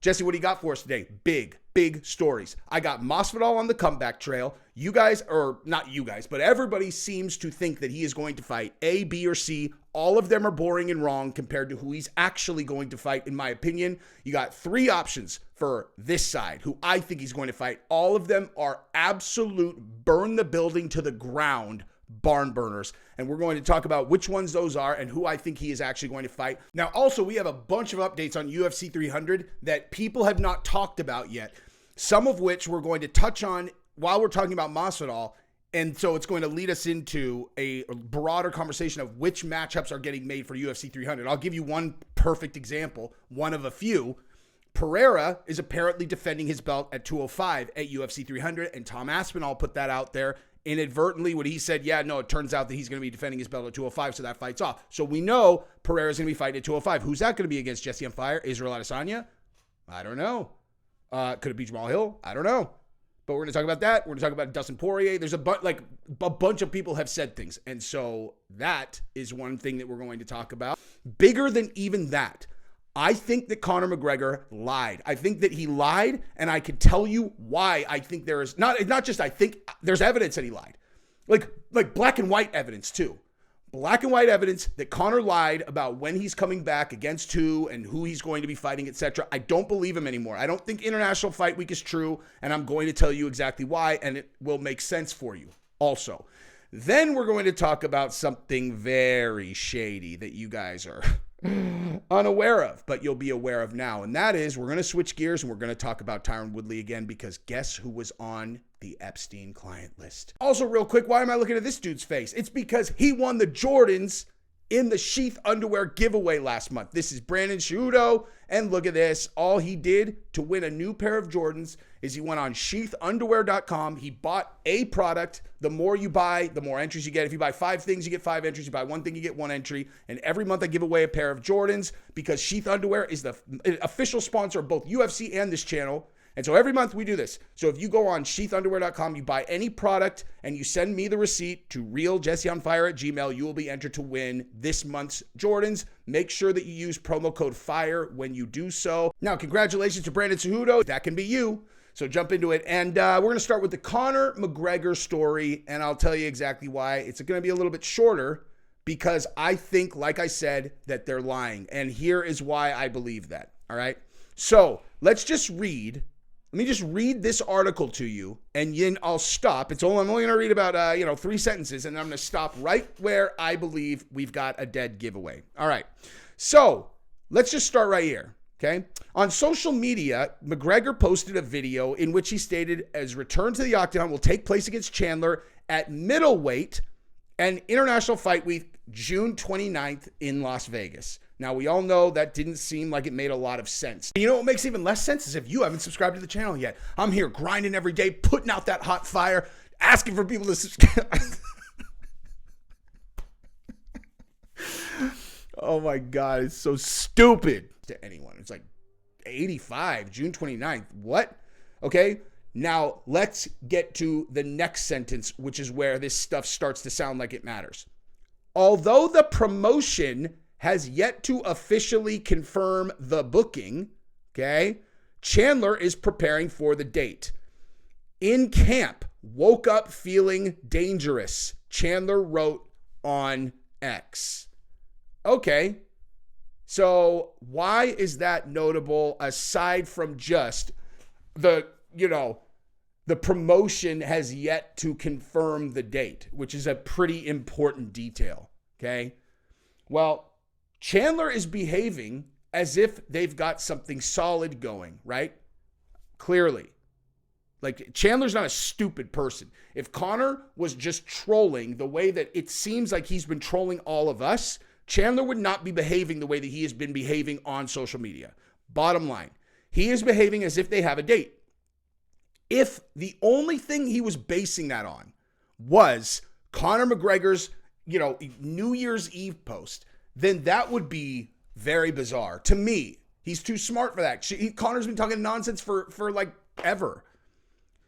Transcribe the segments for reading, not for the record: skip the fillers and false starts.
Jesse, what do you got for us today? Big stories. I got Masvidal on the comeback trail. You guys, or not you guys, but everybody seems to think that he is going to fight A, B, or C. All of them are boring and wrong compared to who he's actually going to fight, in my opinion. You got 3 options for this side, who I think he's going to fight. All of them are absolute burn the building to the ground barn burners, and we're going to talk about which ones those are and who I think he is actually going to fight. Now, also, we have a bunch of updates on UFC 300 that people have not talked about yet, some of which we're going to touch on while we're talking about Masvidal, and so it's going to lead us into a broader conversation of which matchups are getting made for UFC 300. I'll give you one perfect example, one of a few. Pereira is apparently defending his belt at 205 at UFC 300, and Tom Aspinall put that out there inadvertently when he said, yeah, no, it turns out that he's going to be defending his belt at 205, so that fight's off. So we know Pereira's going to be fighting at 205. Who's that going to be against Jesse on Fire? Israel Adesanya? I don't know. Could it be Jamal Hill? I don't know. But we're going to talk about that. We're going to talk about Dustin Poirier. There's a bunch of people have said things, and so that is one thing that we're going to talk about. Bigger than even that, I think that Conor McGregor lied. I think that he lied, and I can tell you why. I think there is not just I think, there's evidence that he lied. Like black and white evidence too. Black and white evidence that Conor lied about when he's coming back, against who, and who he's going to be fighting, etc. I don't believe him anymore. I don't think International Fight Week is true, and I'm going to tell you exactly why, and it will make sense for you also. Then we're going to talk about something very shady that you guys are unaware of, but you'll be aware of now. And that is, we're going to switch gears and we're going to talk about Tyron Woodley again, because guess who was on the Epstein client list? Also, real quick, why am I looking at this dude's face? It's because he won the Jordans in the Sheath underwear giveaway last month. This is Brandon Cejudo, and look at this. All he did to win a new pair of Jordans is he went on sheathunderwear.com. He bought a product. The more you buy, the more entries you get. If you buy 5 things, you get 5 entries. You buy 1 thing, you get 1 entry. And every month I give away a pair of Jordans, because Sheath Underwear is the official sponsor of both UFC and this channel. And so every month we do this. So if you go on sheathunderwear.com, you buy any product, and you send me the receipt to realjesseonfire@gmail, you will be entered to win this month's Jordans. Make sure that you use promo code FIRE when you do so. Now, congratulations to Brandon Cejudo. That can be you. So jump into it. And we're going to start with the Conor McGregor story, and I'll tell you exactly why. It's going to be a little bit shorter, because I think, like I said, that they're lying. And here is why I believe that. All right. So let's just read. Let me just read this article to you, and then I'll stop. I'm only going to read about 3 sentences, and I'm going to stop right where I believe we've got a dead giveaway. All right. So let's just start right here. Okay. On social media, McGregor posted a video in which he stated his return to the octagon will take place against Chandler at middleweight and International Fight Week, June 29th in Las Vegas. Now, we all know that didn't seem like it made a lot of sense. You know what makes even less sense is if you haven't subscribed to the channel yet. I'm here grinding every day, putting out that hot fire, asking for people to subscribe. Oh my God, it's so stupid to anyone. It's like 85, June 29th. What? Okay, now let's get to the next sentence, which is where this stuff starts to sound like it matters. Although the promotion has yet to officially confirm the booking, okay, Chandler is preparing for the date. In camp, woke up feeling dangerous, Chandler wrote on X. Okay, so why is that notable aside from just the promotion has yet to confirm the date, which is a pretty important detail, okay? Well, Chandler is behaving as if they've got something solid going, right? Clearly. Like, Chandler's not a stupid person. If Conor was just trolling the way that it seems like he's been trolling all of us, Chandler would not be behaving the way that he has been behaving on social media. Bottom line, he is behaving as if they have a date. If the only thing he was basing that on was Conor McGregor's, New Year's Eve post, then that would be very bizarre to me. He's too smart for that. Conor's been talking nonsense for like ever.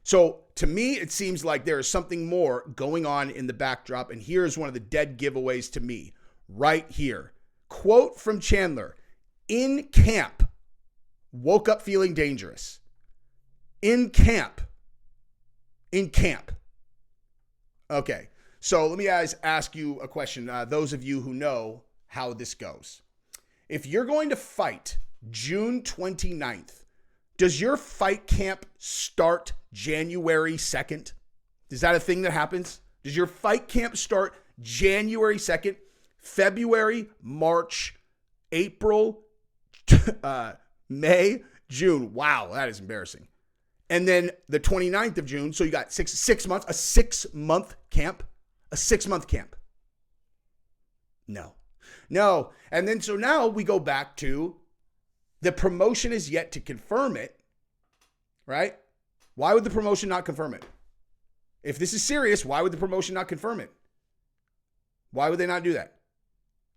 So to me, it seems like there is something more going on in the backdrop. And here's one of the dead giveaways to me right here. Quote from Chandler: in camp, woke up feeling dangerous. In camp. Okay, so let me ask you a question. Those of you who know how this goes. If you're going to fight June 29th, does your fight camp start January 2nd? Is that a thing that happens? Does your fight camp start January 2nd, February, March, April, May, June? Wow, that is embarrassing. And then the 29th of June, so you got 6 months, a 6-month camp, No. And then so now we go back to the promotion is yet to confirm it, right? Why would the promotion not confirm it? If this is serious, why would the promotion not confirm it? Why would they not do that?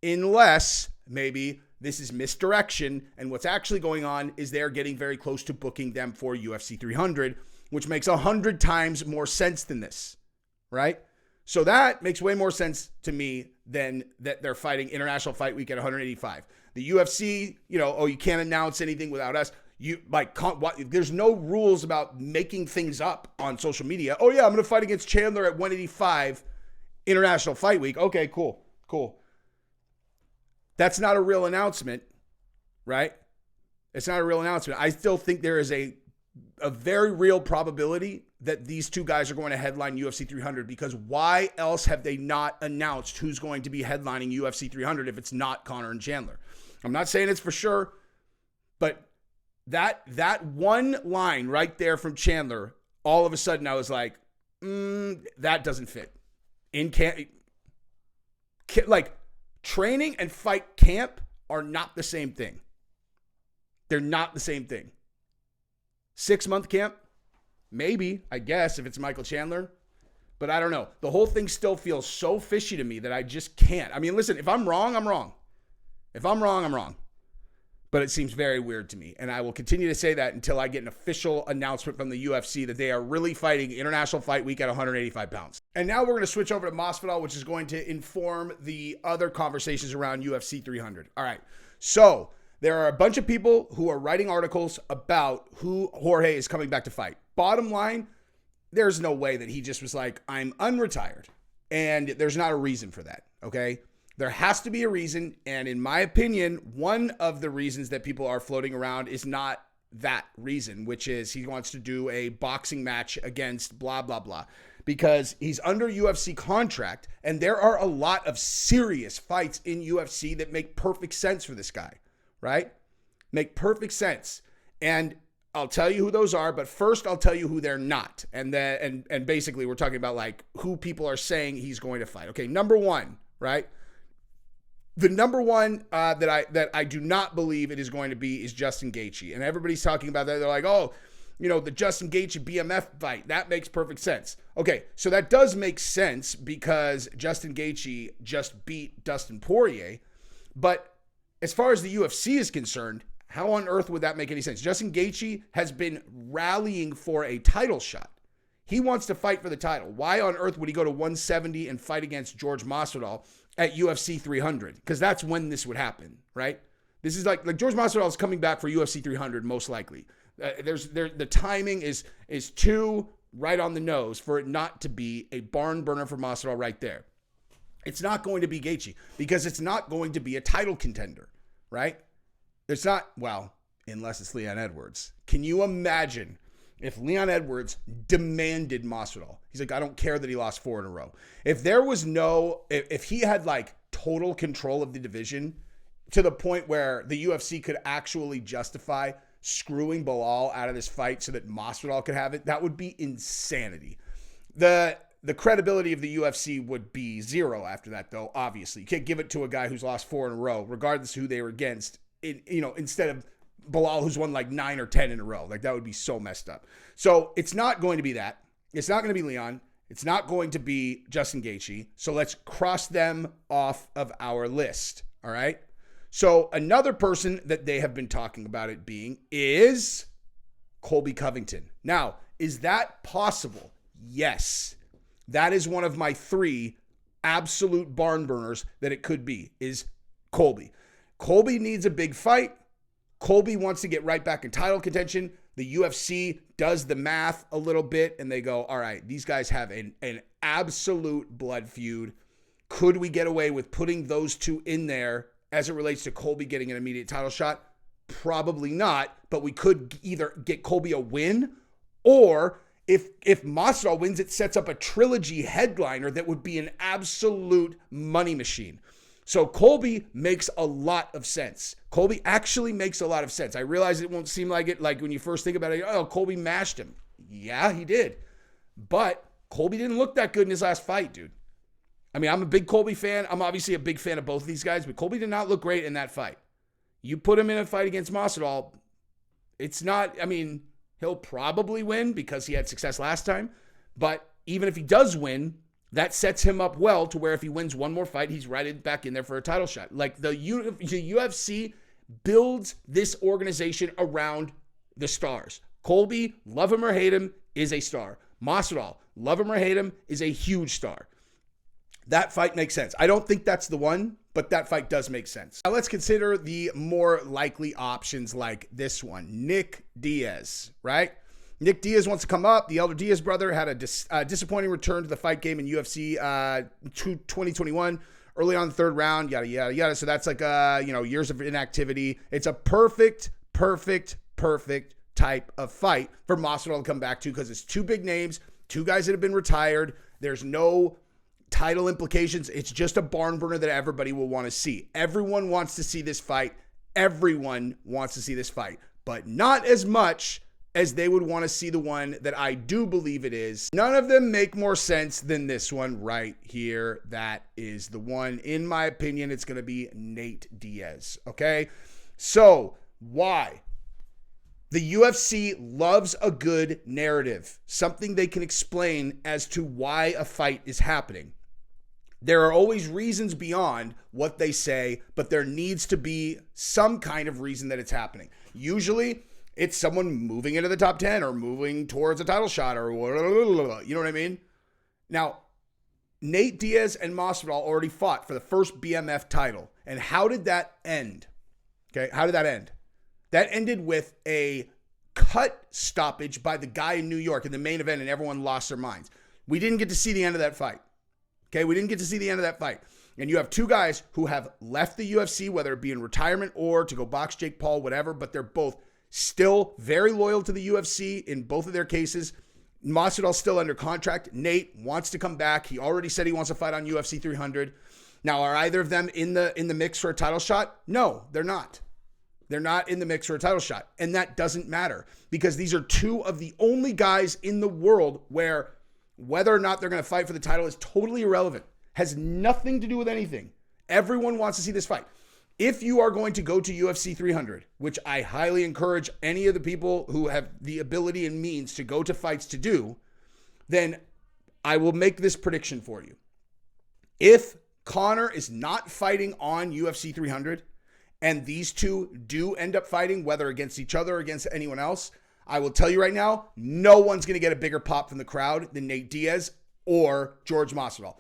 Unless maybe this is misdirection, and what's actually going on is they're getting very close to booking them for UFC 300, which makes 100 times more sense than this, right? So that makes way more sense to me than that they're fighting International Fight Week at 185. The UFC, you can't announce anything without us. There's no rules about making things up on social media. Oh yeah, I'm going to fight against Chandler at 185 International Fight Week. Okay, cool. That's not a real announcement, right? It's not a real announcement. I still think there is a very real probability that these two guys are going to headline UFC 300, because why else have they not announced who's going to be headlining UFC 300 if it's not Conor and Chandler? I'm not saying it's for sure, but that one line right there from Chandler, all of a sudden I was like, that doesn't fit. Training and fight camp are not the same thing. They're not the same thing. 6-month camp? Maybe, I guess, if it's Michael Chandler. But I don't know. The whole thing still feels so fishy to me that I just can't. I mean, listen, if I'm wrong, I'm wrong. If I'm wrong, I'm wrong. But it seems very weird to me. And I will continue to say that until I get an official announcement from the UFC that they are really fighting International Fight Week at 185 pounds. And now we're going to switch over to Masvidal, which is going to inform the other conversations around UFC 300. All right. So there are a bunch of people who are writing articles about who Jorge is coming back to fight. Bottom line, there's no way that he just was like, I'm unretired. And there's not a reason for that, okay? There has to be a reason, and in my opinion, one of the reasons that people are floating around is not that reason, which is he wants to do a boxing match against blah, blah, blah, because he's under UFC contract, and there are a lot of serious fights in UFC that make perfect sense for this guy, right? Make perfect sense. And I'll tell you who those are, but first I'll tell you who they're not. And basically we're talking about like who people are saying he's going to fight. Okay, number one, right? The number one that I do not believe it is going to be is Justin Gaethje. And everybody's talking about that. They're like, oh, the Justin Gaethje BMF fight, that makes perfect sense. Okay, so that does make sense because Justin Gaethje just beat Dustin Poirier. But as far as the UFC is concerned, how on earth would that make any sense? Justin Gaethje has been rallying for a title shot. He wants to fight for the title. Why on earth would he go to 170 and fight against Jorge Masvidal at UFC 300? Because that's when this would happen, right? This is like Jorge Masvidal is coming back for UFC 300 most likely. The timing is too right on the nose for it not to be a barn burner for Masvidal right there. It's not going to be Gaethje because it's not going to be a title contender, right? It's not, well, unless it's Leon Edwards. Can you imagine if Leon Edwards demanded Masvidal? He's like, I don't care that he lost 4 in a row. If he had like total control of the division to the point where the UFC could actually justify screwing Bilal out of this fight so that Masvidal could have it, that would be insanity. The credibility of the UFC would be zero after that, though, obviously. You can't give it to a guy who's lost 4 in a row, regardless of who they were against, instead of Bilal, who's won like 9 or 10 in a row. Like, that would be so messed up. So it's not going to be that. It's not going to be Leon. It's not going to be Justin Gaethje. So let's cross them off of our list. All right. So another person that they have been talking about it being is Colby Covington. Now, is that possible? Yes. That is one of my 3 absolute barn burners that it could be, is Colby. Colby needs a big fight. Colby wants to get right back in title contention. The UFC does the math a little bit, and they go, all right, these guys have an absolute blood feud. Could we get away with putting those two in there as it relates to Colby getting an immediate title shot? Probably not, but we could either get Colby a win, or if Masvidal wins, it sets up a trilogy headliner that would be an absolute money machine. So Colby makes a lot of sense. Colby actually makes a lot of sense. I realize it won't seem like it, like when you first think about it, oh, Colby mashed him. Yeah, he did. But Colby didn't look that good in his last fight, dude. I mean, I'm a big Colby fan. I'm obviously a big fan of both of these guys, but Colby did not look great in that fight. You put him in a fight against Masvidal, it's not, I mean, he'll probably win because he had success last time. But even if he does win, that sets him up well to where if he wins one more fight, he's right back in there for a title shot. Like the UFC builds this organization around the stars. Colby, love him or hate him, is a star. Masvidal, love him or hate him, is a huge star. That fight makes sense. I don't think that's the one, but that fight does make sense. Now let's consider the more likely options like this one. Nick Diaz, right? Nick Diaz wants to come up. The elder Diaz brother had a disappointing return to the fight game in UFC 2021, early on the third round, yada, yada, yada. So that's like, years of inactivity. It's a perfect type of fight for Masvidal to come back to because it's two big names, two guys that have been retired. There's no title implications. It's just a barn burner that everybody will want to see. Everyone wants to see this fight. Everyone wants to see this fight, but not as much as they would want to see the one that I do believe it is. None of them make more sense than this one right here. That is the one. In my opinion, it's going to be Nate Diaz. Okay? So, why? The UFC loves a good narrative, something they can explain as to why a fight is happening. There are always reasons beyond what they say, but there needs to be some kind of reason that it's happening. Usually, it's someone moving into the top 10 or moving towards a title shot or you know what I mean? Now, Nate Diaz and Masvidal already fought for the first BMF title. And how did that end? Okay, how did that end? That ended with a cut stoppage by the guy in New York in the main event, and everyone lost their minds. We didn't get to see the end of that fight. Okay, we didn't get to see the end of that fight. And you have two guys who have left the UFC, whether it be in retirement or to go box Jake Paul, whatever, but they're both still very loyal to the UFC in both of their cases. Masvidal's still under contract. Nate wants to come back. He already said he wants to fight on UFC 300. Now, are either of them in the mix for a title shot? No, they're not. They're not in the mix for a title shot. And that doesn't matter because these are two of the only guys in the world where whether or not they're going to fight for the title is totally irrelevant. Has nothing to do with anything. Everyone wants to see this fight. If you are going to go to UFC 300, which I highly encourage any of the people who have the ability and means to go to fights to do, then I will make this prediction for you. If Conor is not fighting on UFC 300 and these two do end up fighting, whether against each other or against anyone else, I will tell you right now, no one's going to get a bigger pop from the crowd than Nate Diaz or Jorge Masvidal.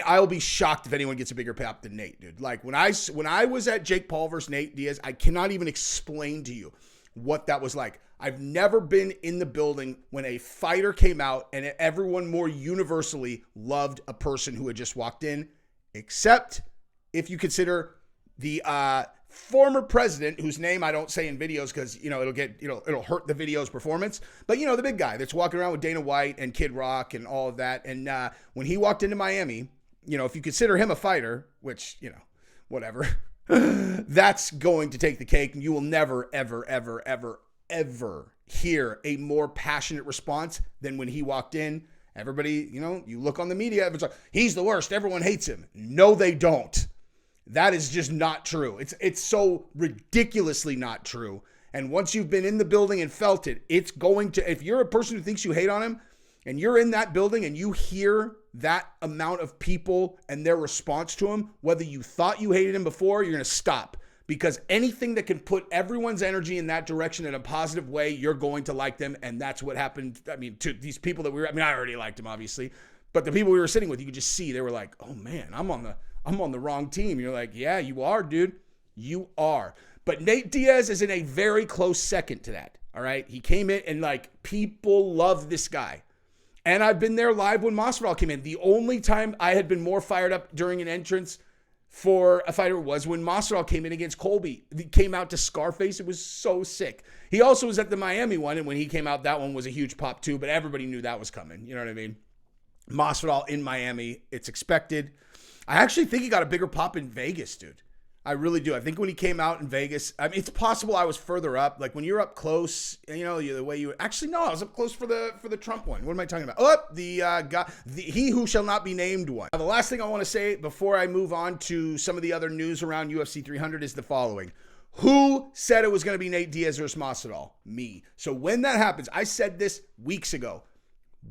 I'll be shocked if anyone gets a bigger pop than Nate, dude. Like when I was at Jake Paul versus Nate Diaz, I cannot even explain to you what that was like. I've never been in the building when a fighter came out and everyone more universally loved a person who had just walked in, except if you consider the former president, whose name I don't say in videos because, it'll hurt the video's performance. But, the big guy that's walking around with Dana White and Kid Rock and all of that. And when he walked into Miami, if you consider him a fighter, which, whatever, that's going to take the cake. And you will never, ever, ever, ever, ever hear a more passionate response than when he walked in. Everybody, you look on the media, it's like, he's the worst. Everyone hates him. No, they don't. That is just not true. It's so ridiculously not true. And once you've been in the building and felt it, it's going to, if you're a person who thinks you hate on him and you're in that building and you hear that amount of people and their response to him, whether you thought you hated him before, you're going to stop. Because anything that can put everyone's energy in that direction in a positive way, you're going to like them. And that's what happened. To these people that I already liked him, obviously. But the people we were sitting with, you could just see, they were like, oh man, I'm on the wrong team. You're like, yeah, you are, dude. You are. But Nate Diaz is in a very close second to that. All right. He came in and like people love this guy. And I've been there live when Masvidal came in. The only time I had been more fired up during an entrance for a fighter was when Masvidal came in against Colby. He came out to Scarface. It was so sick. He also was at the Miami one, and when he came out, that one was a huge pop too, but everybody knew that was coming. You know what I mean? Masvidal in Miami, it's expected. I actually think he got a bigger pop in Vegas, dude. I really do. I think when he came out in Vegas, I mean, it's possible I was further up. Like when you're up close, you know, the way you actually no, I was up close for the Trump one. What am I talking about? Oh, the guy, he who shall not be named one. Now, the last thing I want to say before I move on to some of the other news around UFC 300 is the following. Who said it was going to be Nate Diaz versus Masvidal? Me. So when that happens, I said this weeks ago.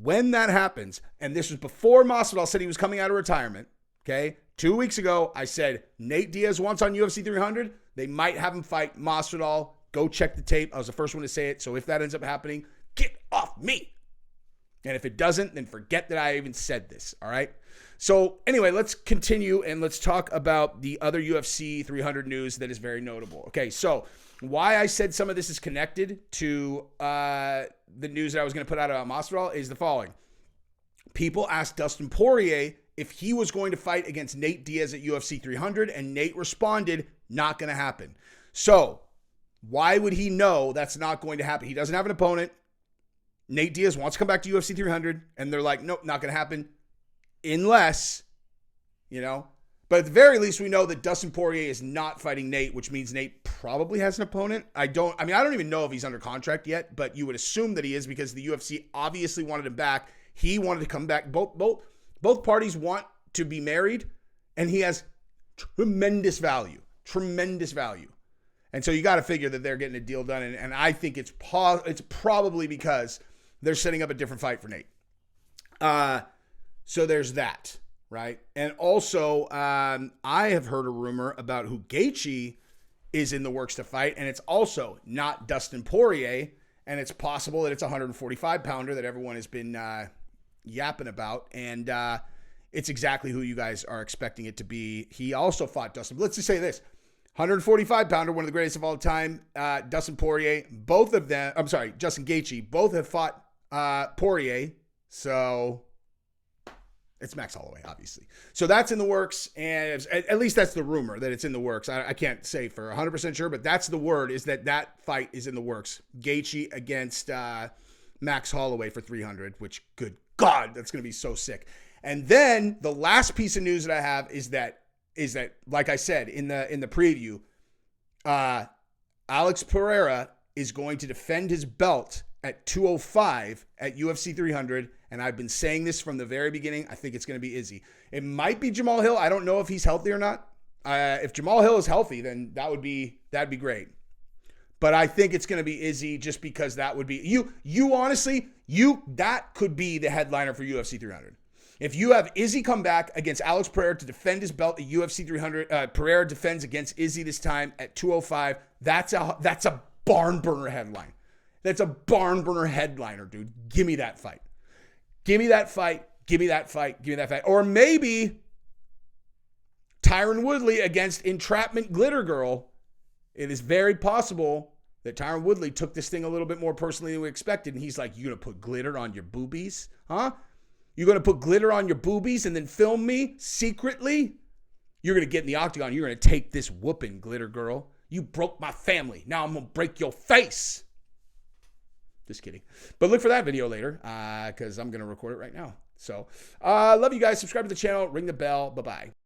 When that happens, and this was before Masvidal said he was coming out of retirement, okay? 2 weeks ago, I said, Nate Diaz wants on UFC 300. They might have him fight Masvidal. Go check the tape. I was the first one to say it. So if that ends up happening, get off me. And if it doesn't, then forget that I even said this. All right. So anyway, let's continue and let's talk about the other UFC 300 news that is very notable. Okay. So why I said some of this is connected to the news that I was going to put out about Masvidal is the following. People asked Dustin Poirier if he was going to fight against Nate Diaz at UFC 300, and Nate responded, not going to happen. So why would he know that's not going to happen? He doesn't have an opponent. Nate Diaz wants to come back to UFC 300, and they're like, nope, not going to happen unless, you know. But at the very least, we know that Dustin Poirier is not fighting Nate, which means Nate probably has an opponent. I don't even know if he's under contract yet, but you would assume that he is because the UFC obviously wanted him back. He wanted to come back. Both parties want to be married, and he has tremendous value. And so you got to figure that they're getting a deal done, and I think it's probably because they're setting up a different fight for Nate. So there's that, right? And also, I have heard a rumor about who Gaethje is in the works to fight, and it's also not Dustin Poirier, and it's possible that it's a 145-pounder that everyone has been yapping about, and it's exactly who you guys are expecting it to be. He also fought Dustin. Let's just say this. 145-pounder, one of the greatest of all time, Dustin Poirier, Justin Gaethje, both have fought Poirier, so it's Max Holloway, obviously. So that's in the works, and at least that's the rumor, that it's in the works. I can't say for 100% sure, but that's the word, is that fight is in the works. Gaethje against Max Holloway for 300, which, good God, that's going to be so sick. And then the last piece of news that I have is that, like I said in the preview, Alex Pereira is going to defend his belt at 205 at UFC 300, and I've been saying this from the very beginning. I think it's going to be Izzy. It might be Jamal Hill. I don't know if he's healthy or not. If Jamal Hill is healthy, then that'd be great. But I think it's going to be Izzy, just because that would be that could be the headliner for UFC 300. If you have Izzy come back against Alex Pereira to defend his belt at UFC 300, Pereira defends against Izzy this time at 205. That's a barn burner headline. That's a barn burner headliner, dude. Give me that fight. Give me that fight. Give me that fight. Give me that fight. Or maybe Tyron Woodley against Entrapment Glitter Girl. It is very possible that Tyron Woodley took this thing a little bit more personally than we expected. And he's like, you going to put glitter on your boobies? Huh? You're going to put glitter on your boobies and then film me secretly? You're going to get in the octagon. You're going to take this whooping, Glitter Girl. You broke my family. Now I'm going to break your face. Just kidding. But look for that video later because I'm going to record it right now. So love you guys. Subscribe to the channel. Ring the bell. Bye-bye.